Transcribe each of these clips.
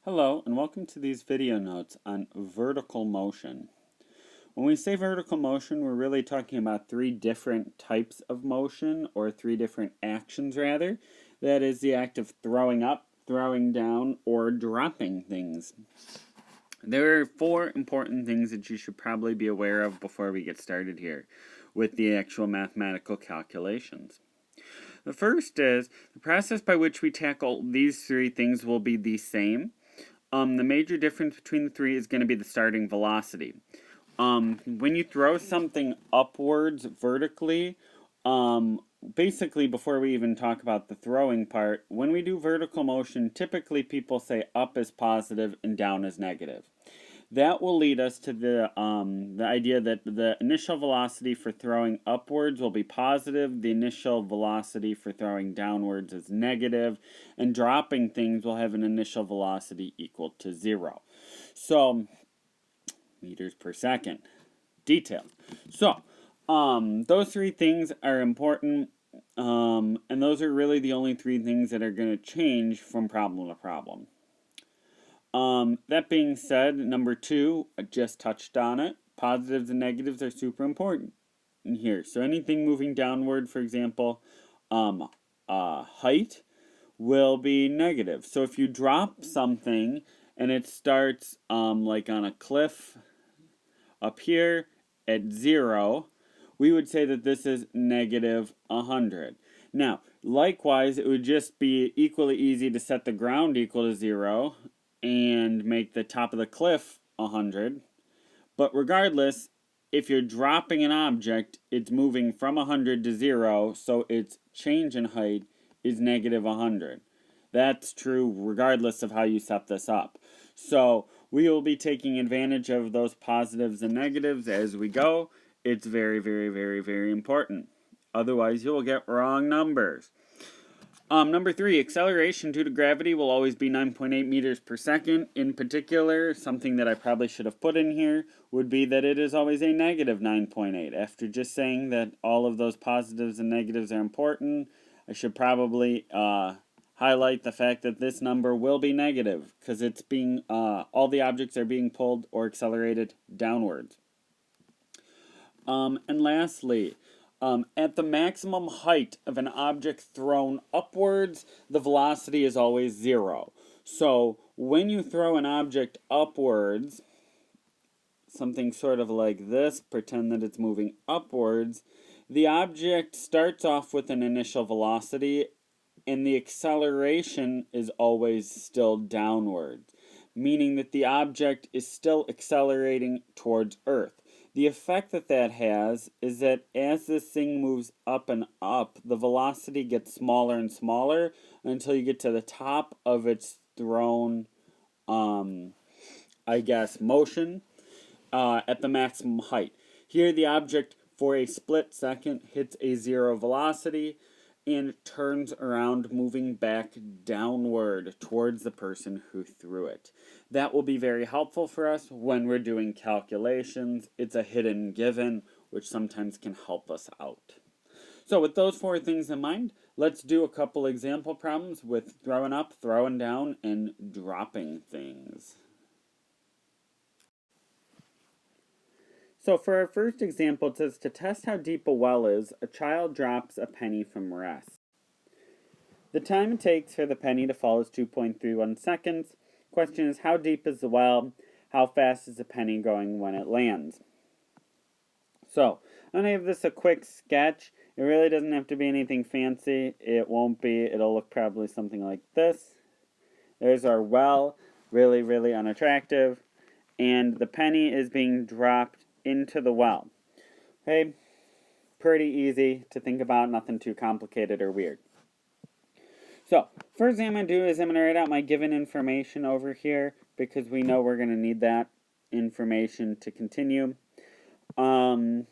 Hello and welcome to these video notes on vertical motion. When we say vertical motion, we're really talking about three different types of motion, or three different actions rather. That is the act of throwing up, throwing down, or dropping things. There are four important things that you should probably be aware of before we get started here with the actual mathematical calculations. The first is the process by which we tackle these three things will be the same. The major difference between the three is going to be the starting velocity. When you throw something upwards vertically, basically before we even talk about the throwing part, when we do vertical motion, typically people say up is positive and down is negative. That will lead us to the idea that the initial velocity for throwing upwards will be positive, the initial velocity for throwing downwards is negative, and dropping things will have an initial velocity equal to 0. So, meters per second. Detailed. So, those three things are important, and those are really the only three things that are going to change from problem to problem. That being said, number two, I just touched on it. Positives and negatives are super important in here. So anything moving downward, for example, height will be negative. So if you drop something and it starts like on a cliff up here at 0, we would say that this is negative 100. Now, likewise, it would just be equally easy to set the ground equal to 0 and make the top of the cliff 100. But regardless, if you're dropping an object, it's moving from 100 to 0, so its change in height is negative 100. That's true regardless of how you set this up. So we will be taking advantage of those positives and negatives as we go. It's very, very, very, very important. Otherwise, you will get wrong numbers. Number three, acceleration due to gravity will always be 9.8 meters per second. In particular, something that I probably should have put in here would be that it is always a negative 9.8. After just saying that all of those positives and negatives are important, I should probably highlight the fact that this number will be negative because it's being all the objects are being pulled or accelerated downwards. And lastly, at the maximum height of an object thrown upwards, the velocity is always 0. So when you throw an object upwards, something sort of like this, pretend that it's moving upwards, the object starts off with an initial velocity and the acceleration is always still downward, meaning that the object is still accelerating towards Earth. The effect that that has is that as this thing moves up and up, the velocity gets smaller and smaller until you get to the top of its thrown, motion at the maximum height. Here the object for a split second hits a 0 velocity and turns around, moving back downward towards the person who threw it. That will be very helpful for us when we're doing calculations. It's a hidden given, which sometimes can help us out. So with those four things in mind, let's do a couple example problems with throwing up, throwing down, and dropping things. So for our first example, it says to test how deep a well is, a child drops a penny from rest. The time it takes for the penny to fall is 2.31 seconds. Question is, how deep is the well? How fast is the penny going when it lands? So, I'm going to give this a quick sketch. It really doesn't have to be anything fancy. It won't be. It'll look probably something like this. There's our well, really, really unattractive. And the penny is being dropped into the well. Okay, pretty easy to think about, nothing too complicated or weird. So, first thing I'm going to do is I'm going to write out my given information over here because we know we're going to need that information to continue. So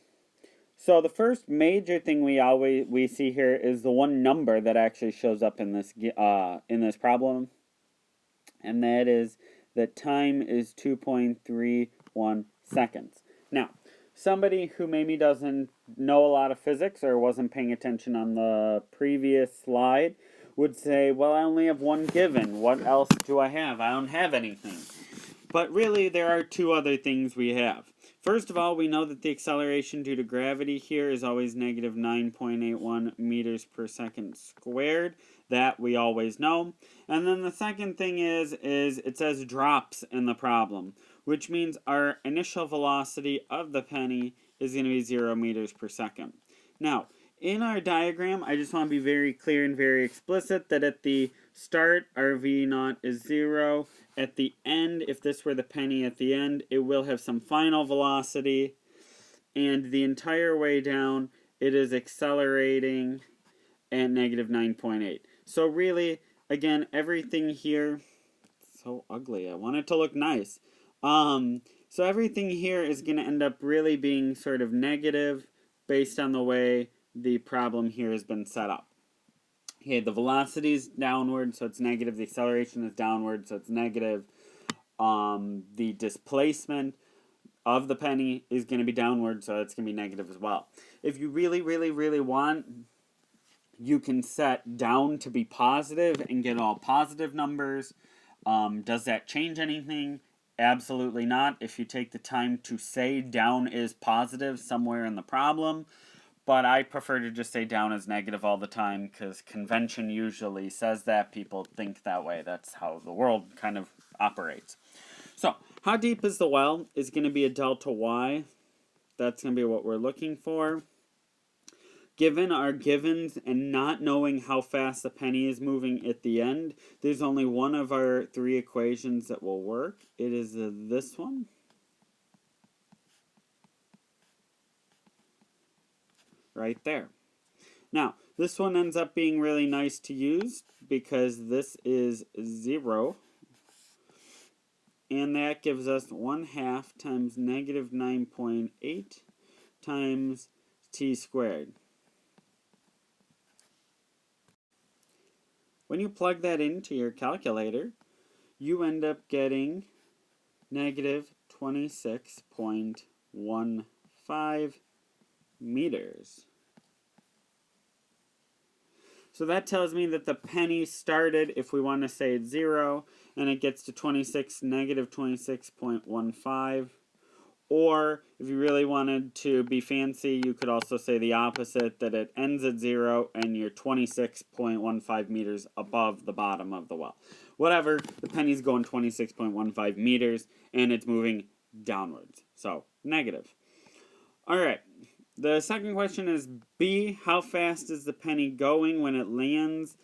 the first major thing we see here is the one number that actually shows up in this problem, and that is that time is 2.31 seconds. Now, somebody who maybe doesn't know a lot of physics or wasn't paying attention on the previous slide would say, well, I only have one given. What else do I have? I don't have anything. But really, there are two other things we have. First of all, we know that the acceleration due to gravity here is always negative 9.81 meters per second squared. That we always know. And then the second thing is it says drops in the problem, which means our initial velocity of the penny is going to be 0 meters per second. Now, in our diagram, I just want to be very clear and very explicit that at the start, our V naught is 0. At the end, if this were the penny at the end, it will have some final velocity. And the entire way down, it is accelerating at negative 9.8. So really, again, everything here, so ugly. I want it to look nice. So everything here is going to end up really being sort of negative based on the way the problem here has been set up. Okay, the velocity is downward, so it's negative. The acceleration is downward, so it's negative. The displacement of the penny is going to be downward, so it's going to be negative as well. If you really, really, really want, you can set down to be positive and get all positive numbers. Does that change anything? Absolutely not. If you take the time to say down is positive somewhere in the problem, but I prefer to just say down is negative all the time because convention usually says that. People think that way. That's how the world kind of operates. So, how deep is the well is going to be a delta y. That's going to be what we're looking for. Given our givens and not knowing how fast the penny is moving at the end, there's only one of our three equations that will work. It is this one. Right there. Now, this one ends up being really nice to use because this is 0. And that gives us 1/2 times negative 9.8 times t squared. When you plug that into your calculator, you end up getting negative 26.15 meters. So that tells me that the penny started, if we want to say it's 0, and it gets to negative 26.15. Or, if you really wanted to be fancy, you could also say the opposite, that it ends at 0 and you're 26.15 meters above the bottom of the well. Whatever, the penny's going 26.15 meters, and it's moving downwards. So, negative. Alright, the second question is B, how fast is the penny going when it lands?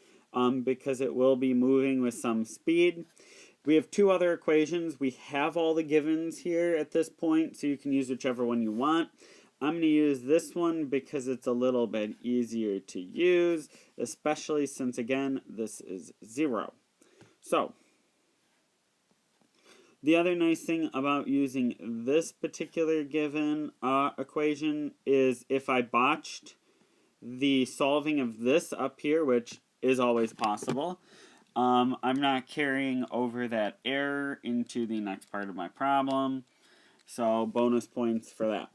Because it will be moving with some speed. We have two other equations. We have all the givens here at this point, so you can use whichever one you want. I'm going to use this one because it's a little bit easier to use, especially since, again, this is 0. So, the other nice thing about using this particular given equation is if I botched the solving of this up here, which is always possible, I'm not carrying over that error into the next part of my problem, so bonus points for that.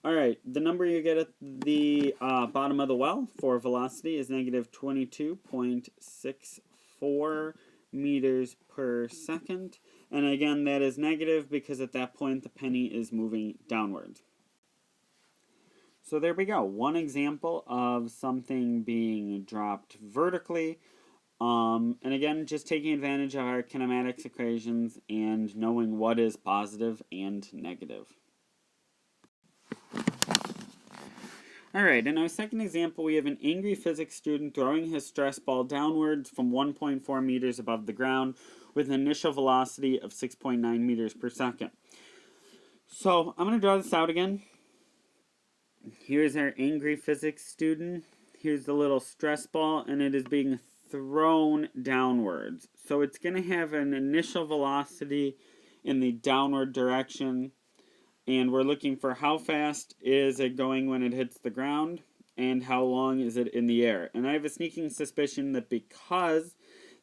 Alright, the number you get at the bottom of the well for velocity is negative 22.64 meters per second. And again, that is negative because at that point the penny is moving downwards. So there we go. One example of something being dropped vertically. And again, just taking advantage of our kinematics equations and knowing what is positive and negative. Alright, in our second example, we have an angry physics student throwing his stress ball downwards from 1.4 meters above the ground with an initial velocity of 6.9 meters per second. So, I'm going to draw this out again. Here's our angry physics student. Here's the little stress ball, and it is being thrown downwards. So it's going to have an initial velocity in the downward direction, and we're looking for how fast is it going when it hits the ground, and how long is it in the air. And I have a sneaking suspicion that because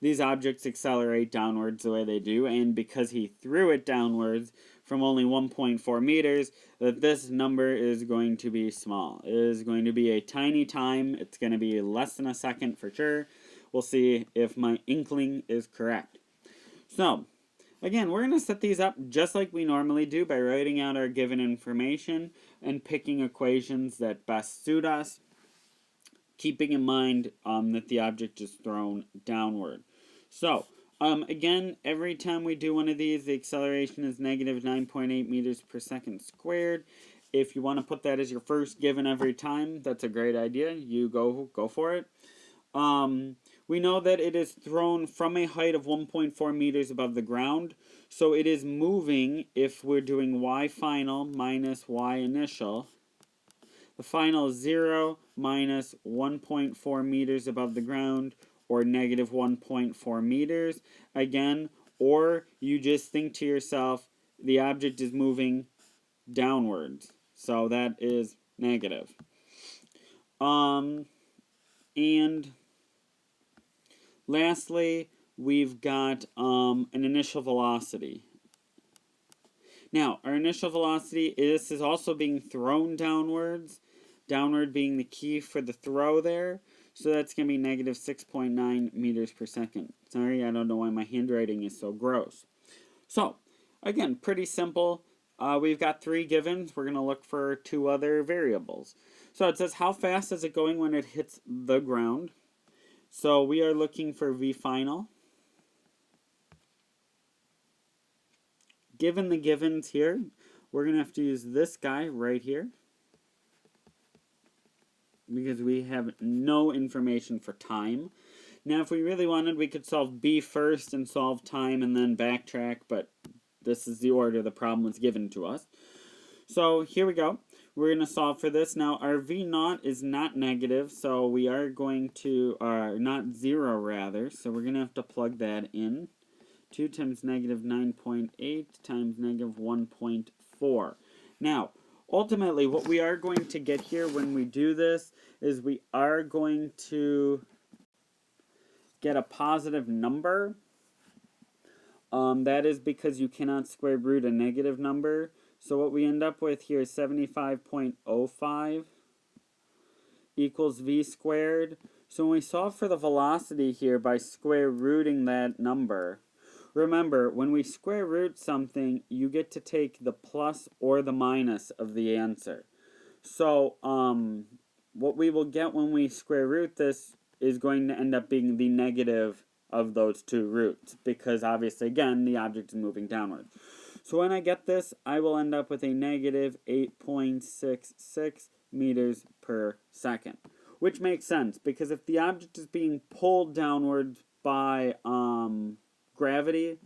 these objects accelerate downwards the way they do, and because he threw it downwards from only 1.4 meters, that this number is going to be small. It is going to be a tiny time. It's going to be less than a second for sure. we'll see if my inkling is correct. So, again, we're going to set these up just like we normally do by writing out our given information and picking equations that best suit us, keeping in mind that the object is thrown downward. So, again, every time we do one of these, the acceleration is negative 9.8 meters per second squared. If you want to put that as your first given every time, that's a great idea. You go for it. We know that it is thrown from a height of 1.4 meters above the ground. So it is moving, if we're doing y final minus y initial. The final is 0 minus 1.4 meters above the ground, or negative 1.4 meters. Again, or you just think to yourself, the object is moving downwards. So that is negative. And lastly, we've got an initial velocity. Now, our initial velocity, this is also being thrown downwards, downward being the key for the throw there. So that's going to be negative 6.9 meters per second. Sorry, I don't know why my handwriting is so gross. So, again, pretty simple. We've got 3 givens. We're going to look for 2 other variables. So it says, how fast is it going when it hits the ground? So we are looking for V final. Given the givens here, we're going to have to use this guy right here, because we have no information for time. Now, if we really wanted, we could solve B first and solve time and then backtrack, but this is the order the problem was given to us. So here we go. We're going to solve for this. Now, our V naught is not negative, so we are going to, not 0 rather, so we're going to have to plug that in. 2 times negative 9.8 times negative 1.4. Now, ultimately, what we are going to get here when we do this is we are going to get a positive number. That is because you cannot square root a negative number. So what we end up with here is 75.05 equals v squared. So when we solve for the velocity here by square rooting that number, remember, when we square root something, you get to take the plus or the minus of the answer. So what we will get when we square root this is going to end up being the negative of those 2 roots, because obviously, again, the object is moving downward. So when I get this, I will end up with a negative 8.66 meters per second, which makes sense, because if the object is being pulled downward by gravity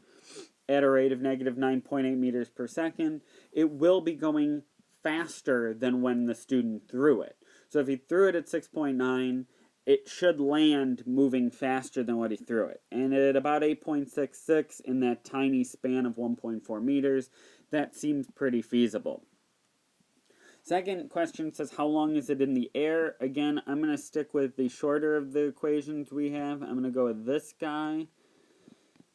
at a rate of negative 9.8 meters per second, it will be going faster than when the student threw it. So if he threw it at 6.9, it should land moving faster than what he threw it. And at about 8.66 in that tiny span of 1.4 meters, that seems pretty feasible. Second question says, how long is it in the air? Again, I'm going to stick with the shorter of the equations we have. I'm going to go with this guy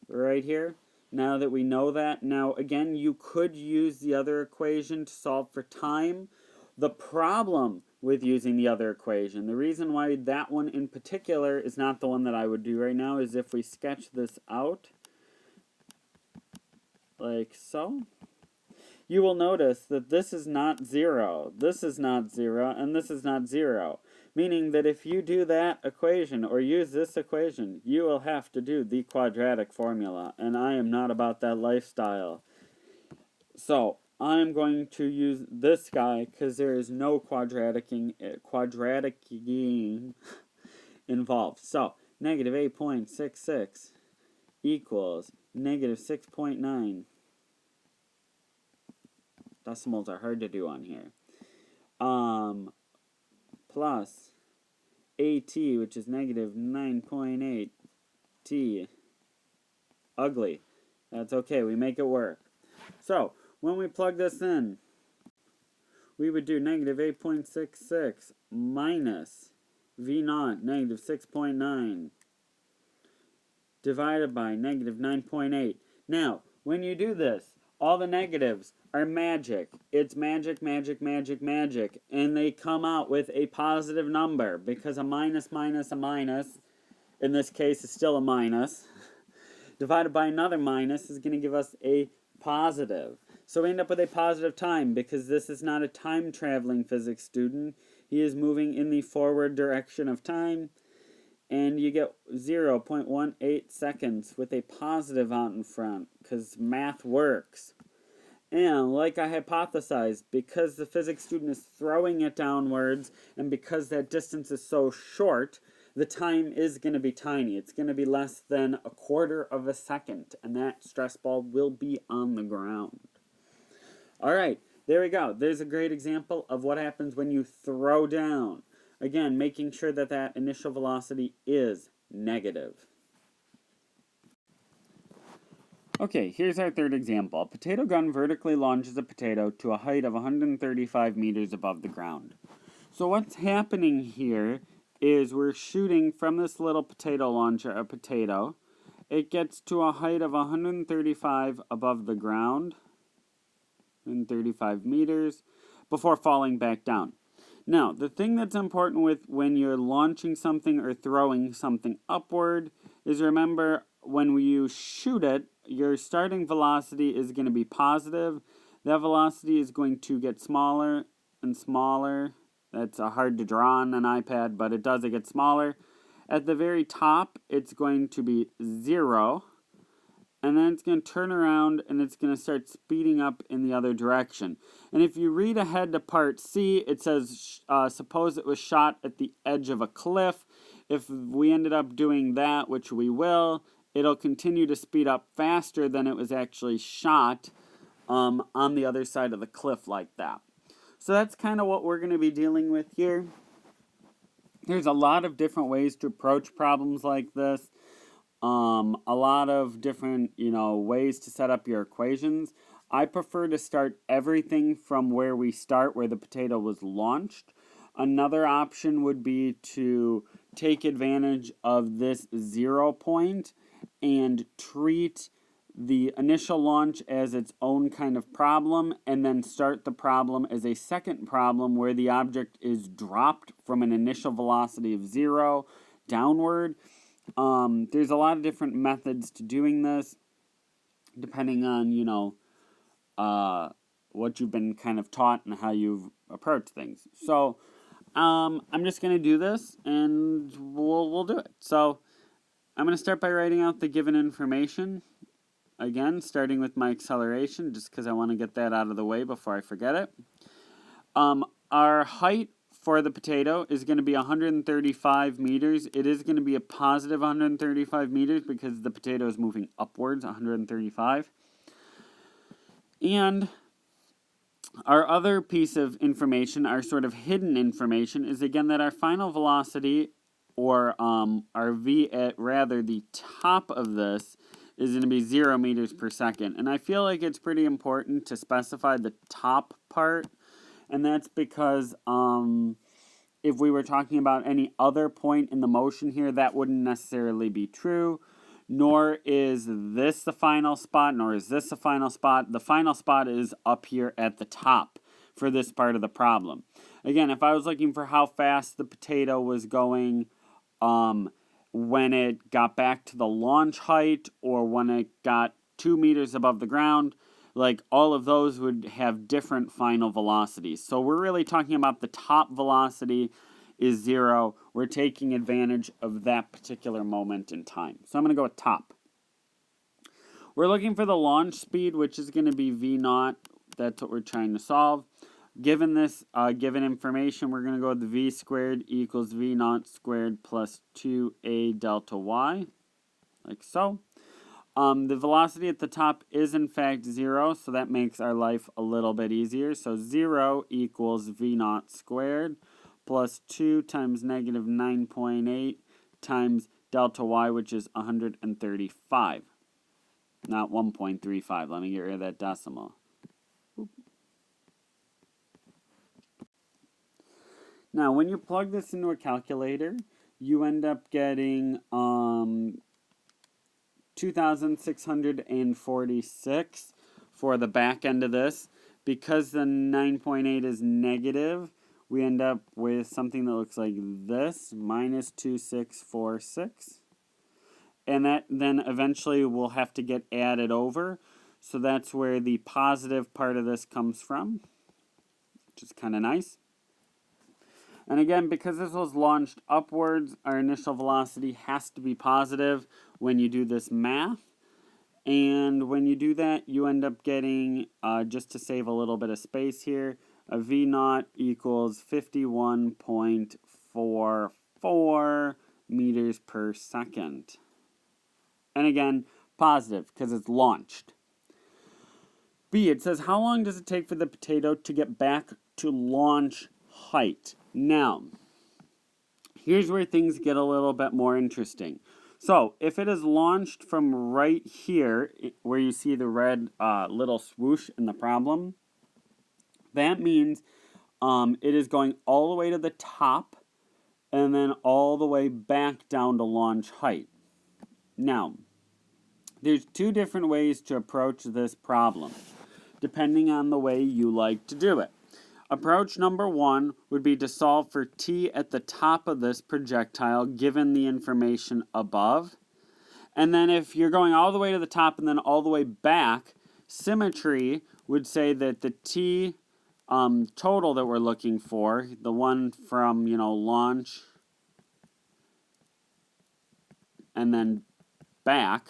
right here. Now that we know that. Now, again, you could use the other equation to solve for time. The problem with using the other equation, the reason why that one in particular is not the one that I would do right now, is if we sketch this out like so, you will notice that this is not 0, this is not 0, and this is not 0. Meaning that if you do that equation, or use this equation, you will have to do the quadratic formula, and I am not about that lifestyle. So, I'm going to use this guy, because there is no quadraticing involved. So, negative 8.66 equals negative 6.9. Decimals are hard to do on here. Plus AT, which is negative 9.8 T. Ugly. That's okay, we make it work. So, when we plug this in, we would do negative 8.66 minus V naught, negative 6.9, divided by negative 9.8. Now, when you do this, all the negatives are magic. It's magic, magic, magic, magic. And they come out with a positive number, because a minus minus a minus in this case is still a minus, divided by another minus is going to give us a positive. So we end up with a positive time because this is not a time-traveling physics student. He is moving in the forward direction of time, and you get 0.18 seconds with a positive out in front because math works. And like I hypothesized, because the physics student is throwing it downwards, and because that distance is so short, the time is going to be tiny. It's going to be less than a quarter of a second, and that stress ball will be on the ground. All right, there we go. There's a great example of what happens when you throw down. Again, making sure that that initial velocity is negative. Okay, here's our third example. A potato gun vertically launches a potato to a height of 135 meters above the ground. So what's happening here is we're shooting from this little potato launcher a potato. It gets to a height of 135 above the ground, 135 meters, before falling back down. Now, the thing that's important with when you're launching something or throwing something upward is remember when you shoot it, your starting velocity is going to be positive. That velocity is going to get smaller and smaller. That's hard to draw on an iPad, but it get smaller. At the very top, it's going to be 0. And then it's going to turn around and it's going to start speeding up in the other direction. And if you read ahead to part C, it says, suppose it was shot at the edge of a cliff. If we ended up doing that, which we will, it'll continue to speed up faster than it was actually shot on the other side of the cliff like that. So that's kind of what we're going to be dealing with here. There's a lot of different ways to approach problems like this. A lot of different, ways to set up your equations. I prefer to start everything from where we start, where the potato was launched. Another option would be to take advantage of this 0 point and treat the initial launch as its own kind of problem, and then start the problem as a second problem where the object is dropped from an initial velocity of 0 downward. There's a lot of different methods to doing this, depending on, what you've been kind of taught and how you've approached things. So, I'm just going to do this, and we'll do it. So, I'm going to start by writing out the given information. Again, starting with my acceleration, just because I want to get that out of the way before I forget it. Our height for the potato is going to be 135 meters. It is going to be a positive 135 meters because the potato is moving upwards 135. And our other piece of information, our sort of hidden information, is again that our final velocity, or our v at rather the top of this, is going to be 0 meters per second. And I feel like it's pretty important to specify the top part. And that's because if we were talking about any other point in the motion here, that wouldn't necessarily be true. Nor is this the final spot, nor is this the final spot. The final spot is up here at the top for this part of the problem. Again, if I was looking for how fast the potato was going when it got back to the launch height or when it got 2 meters above the ground, like all of those would have different final velocities. So we're really talking about the top velocity is 0. We're taking advantage of that particular moment in time. So I'm going to go with top. We're looking for the launch speed, which is going to be v0. That's what we're trying to solve. Given this given information, we're going to go with v squared equals v0 squared plus 2a delta y, like so. The velocity at the top is in fact 0, so that makes our life a little bit easier. So 0 equals v0 squared plus 2 times negative 9.8 times delta y, which is 135. Not 1.35. Let me get rid of that decimal. Now, when you plug this into a calculator, you end up getting 2,646 for the back end of this. Because the 9.8 is negative, we end up with something that looks like this, minus 2,646. and that then eventually will have to get added over. So that's where the positive part of this comes from, which is kind of nice. And again, because this was launched upwards, our initial velocity has to be positive when you do this math. And when you do that, you end up getting, just to save a little bit of space here, a V naught equals 51.44 meters per second. And again, positive, because it's launched. B, it says, how long does it take for the potato to get back to launch height? Now, here's where things get a little bit more interesting. So, if it is launched from right here, where you see the red little swoosh in the problem, that means it is going all the way to the top and then all the way back down to launch height. Now, there's two different ways to approach this problem, depending on the way you like to do it. Approach number one would be to solve for t at the top of this projectile given the information above. And then if you're going all the way to the top and then all the way back, symmetry would say that the t total that we're looking for, the one from, launch and then back,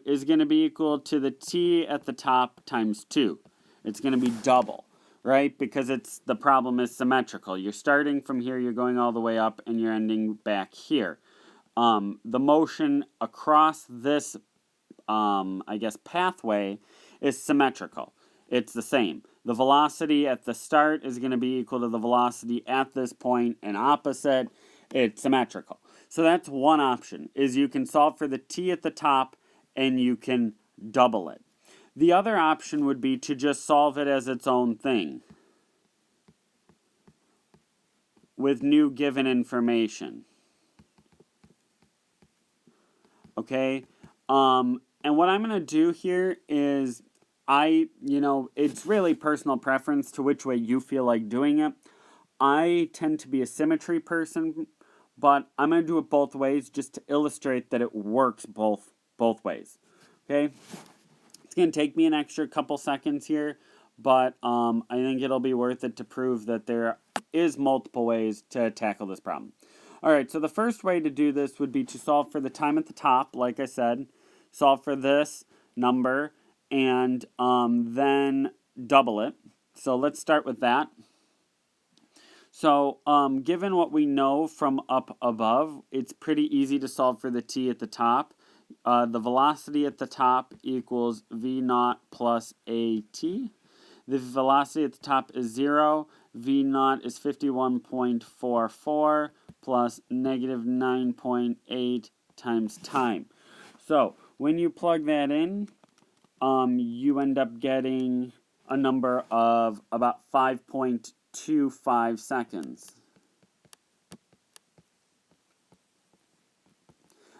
is going to be equal to the t at the top times 2. It's going to be double. Right? Because the problem is symmetrical. You're starting from here, you're going all the way up, and you're ending back here. The motion across this, pathway is symmetrical. It's the same. The velocity at the start is going to be equal to the velocity at this point and opposite. It's symmetrical. So that's one option, is you can solve for the t at the top and you can double it. The other option would be to just solve it as its own thing with new given information. Okay? And what I'm going to do here is it's really personal preference to which way you feel like doing it. I tend to be a symmetry person, but I'm going to do it both ways just to illustrate that it works both ways. Okay? It's going to take me an extra couple seconds here, but I think it'll be worth it to prove that there is multiple ways to tackle this problem. Alright, so the first way to do this would be to solve for the time at the top, like I said, solve for this number, and then double it. So let's start with that. So given what we know from up above, it's pretty easy to solve for the t at the top. The velocity at the top equals v naught plus at. The velocity at the top is 0. V naught is 51.44 plus negative 9.8 times time. So when you plug that in, you end up getting a number of about 5.25 seconds.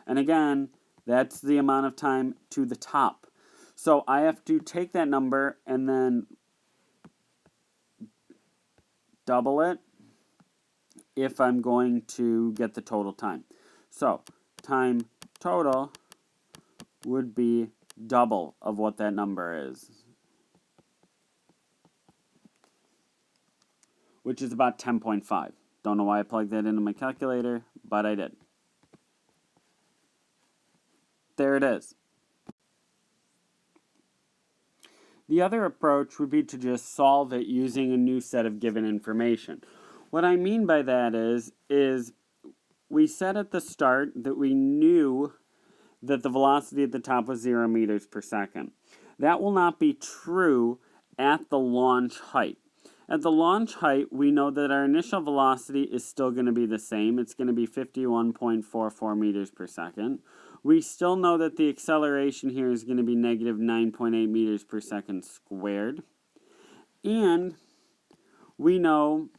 And again, that's the amount of time to the top. So I have to take that number and then double it if I'm going to get the total time. So time total would be double of what that number is, which is about 10.5. Don't know why I plugged that into my calculator, but I did. There it is. The other approach would be to just solve it using a new set of given information. What I mean by that is we said at the start that we knew that the velocity at the top was 0 meters per second. That will not be true at the launch height. At the launch height, we know that our initial velocity is still going to be the same. It's going to be 51.44 meters per second. We still know that the acceleration here is going to be negative 9.8 meters per second squared. And we know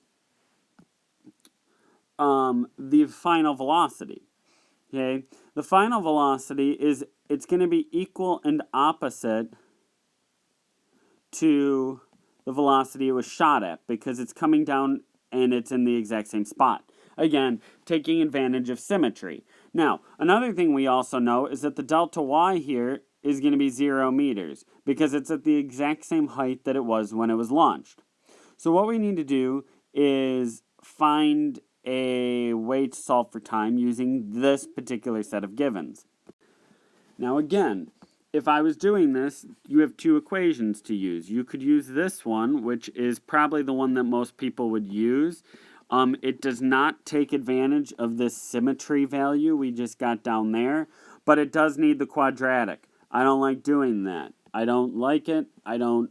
the final velocity. Okay, the final velocity it's going to be equal and opposite to the velocity it was shot at because it's coming down and it's in the exact same spot. Again, taking advantage of symmetry. Now, another thing we also know is that the delta y here is going to be 0 meters because it's at the exact same height that it was when it was launched. So what we need to do is find a way to solve for time using this particular set of givens. Now again, if I was doing this, you have two equations to use. You could use this one, which is probably the one that most people would use. It does not take advantage of this symmetry value we just got down there, but it does need the quadratic. I don't like doing that. I don't like it. I don't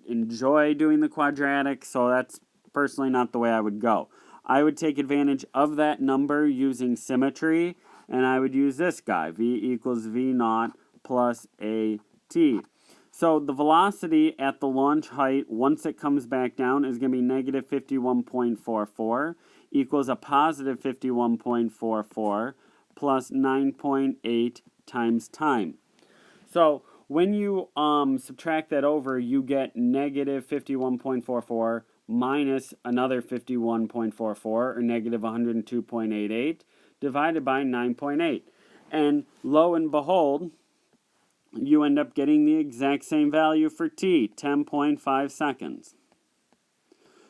enjoy doing the quadratic, so that's personally not the way I would go. I would take advantage of that number using symmetry, and I would use this guy, v equals v naught plus at. So the velocity at the launch height, once it comes back down, is going to be negative 51.44 equals a positive 51.44 plus 9.8 times time. So when you subtract that over, you get negative 51.44 minus another 51.44, or negative 102.88, divided by 9.8. And lo and behold, you end up getting the exact same value for t, 10.5 seconds.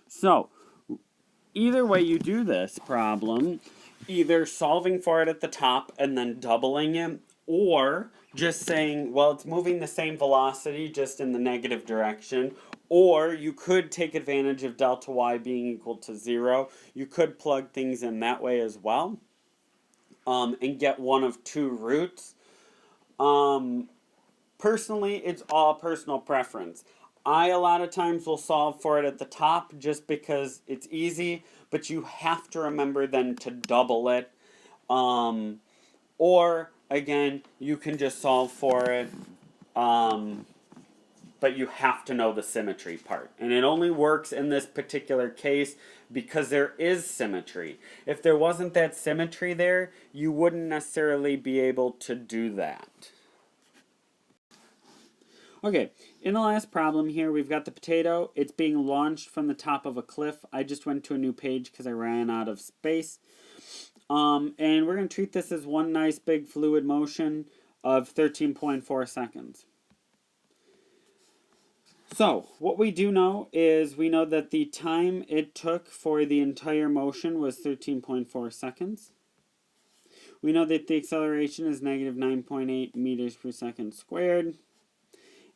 So, either way you do this problem, either solving for it at the top and then doubling it, or just saying, well, it's moving the same velocity, just in the negative direction, or you could take advantage of delta y being equal to 0. You could plug things in that way as well, and get one of two roots. Personally, it's all personal preference. I, a lot of times, will solve for it at the top just because it's easy, but you have to remember then to double it. Or, again, you can just solve for it, but you have to know the symmetry part. And it only works in this particular case because there is symmetry. If there wasn't that symmetry there, you wouldn't necessarily be able to do that. Okay, in the last problem here, we've got the potato. It's being launched from the top of a cliff. I just went to a new page because I ran out of space. And we're going to treat this as one nice big fluid motion of 13.4 seconds. So, what we do know is we know that the time it took for the entire motion was 13.4 seconds. We know that the acceleration is negative 9.8 meters per second squared.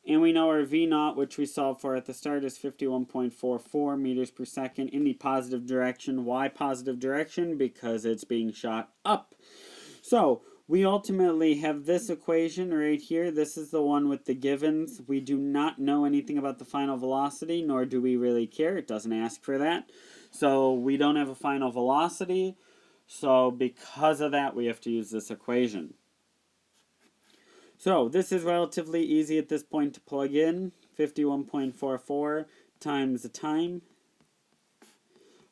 And we know our v naught, which we solved for at the start, is 51.44 meters per second in the positive direction. Why positive direction? Because it's being shot up. So, we ultimately have this equation right here. This is the one with the givens. We do not know anything about the final velocity, nor do we really care. It doesn't ask for that. So, we don't have a final velocity. So, because of that, we have to use this equation. So, this is relatively easy at this point to plug in. 51.44 times the time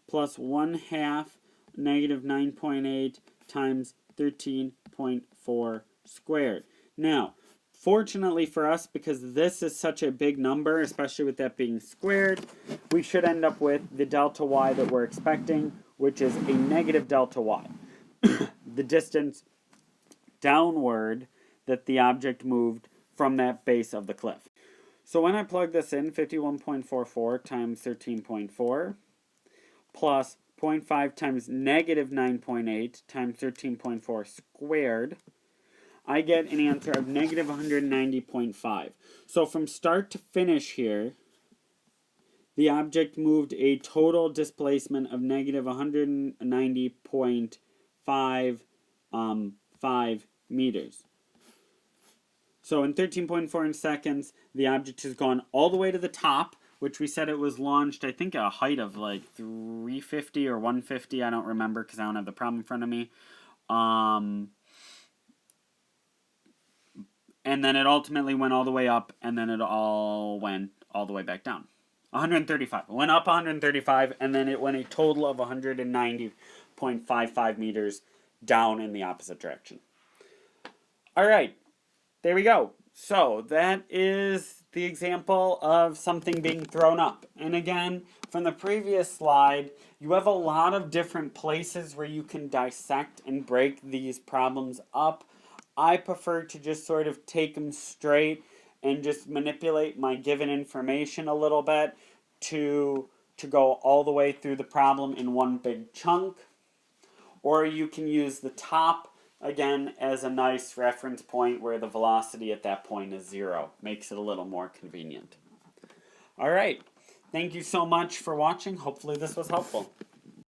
plus 1/2 negative 9.8 times 13.4 squared. Now, fortunately for us, because this is such a big number, especially with that being squared, we should end up with the delta y that we're expecting, which is a negative delta y. The distance downward that the object moved from that base of the cliff. So when I plug this in, 51.44 times 13.4 plus 0.5 times negative 9.8 times 13.4 squared, I get an answer of negative 190.5. So from start to finish here, the object moved a total displacement of negative 190.5 meters. So in 13.4 seconds, the object has gone all the way to the top, which we said it was launched, I think, at a height of like 350 or 150. I don't remember because I don't have the problem in front of me. And then it ultimately went all the way up, and then it all went all the way back down. 135. It went up 135, and then it went a total of 190.55 meters down in the opposite direction. All right. There we go. So that is the example of something being thrown up. And again, from the previous slide, you have a lot of different places where you can dissect and break these problems up. I prefer to just sort of take them straight and just manipulate my given information a little bit to go all the way through the problem in one big chunk. Or you can use the top, again, as a nice reference point where the velocity at that point is 0. Makes it a little more convenient. Alright, thank you so much for watching. Hopefully this was helpful.